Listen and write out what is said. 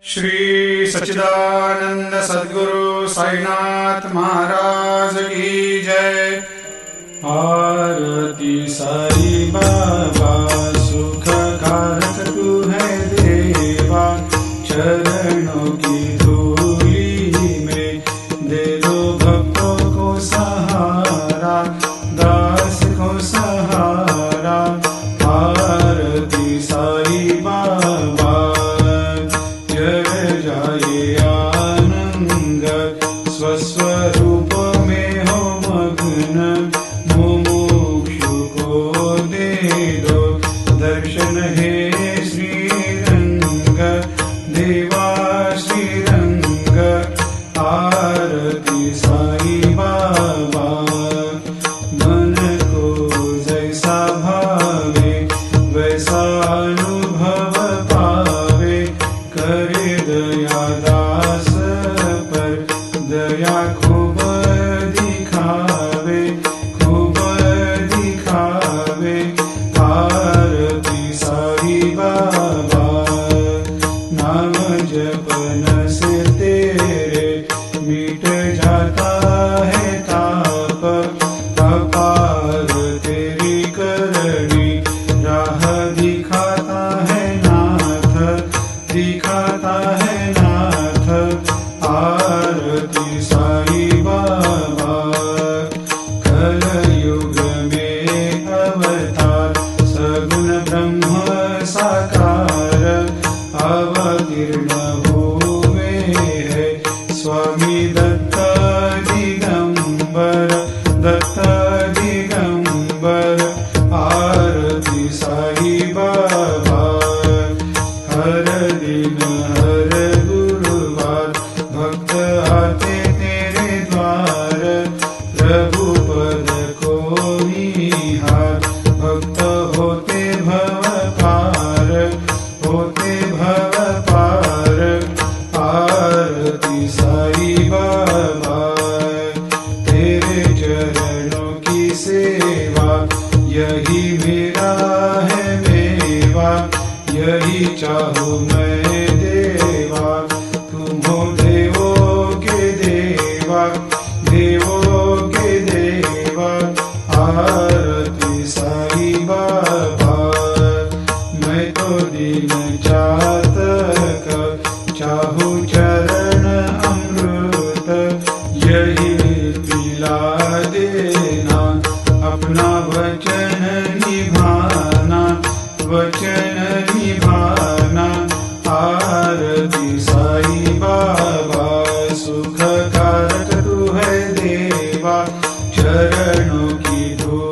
श्री सच्चिदानंद सद्गुरु साईनाथ महाराज की जय। आरती साई बाबा सुख कारक तू है देवा, चरणों की धूली में दे दो भक्तों को सहारा, दास को सहारा। आरती साई बाबा जय जाए आनंद, स्वस्वरूप में हो मग्न, मुमुक्षु को दे दो दर्शन हे श्रीरंग, देवा श्रीरंग। आरती साई बाबा मन को जैसा भावे वैसा अनुभव पावे, करे दया दास पर दया खूब दिखावे, खूब दिखावे। आरती साई बाबा नाम जपन से तेरे मिट जाता है ताप, अपार तेरी करनी राह दिखाता है नाथ, दिखाता है नाथ। आरती साई बाबा कलयुग में अवतार, सगुण ब्रह्म साकार अवतीर्ण हुए है स्वामी दत्त दिगंबर, दत्त दिगंबर। आरती साई बाबा हर दिन हर गुरुवार भक्त आते तेरे द्वार, रघुपद को निहार भक्त होते भव पार, होते भव पार। आरती साई बाबा तेरे चरणों की सेवा, यही मेरा है मेवा, यही चाहूँ मैं देवा। तुम हो देवों के देवा, देवों के देवा। आरती साई बाबा मैं तो दीन चातक, चाहूँ चरण अमृत, यही पिला देना, अपना वचन निभाना, वचन निभाना। आरती साई बाबा सुख कारक तू है देवा, चरणों की धूल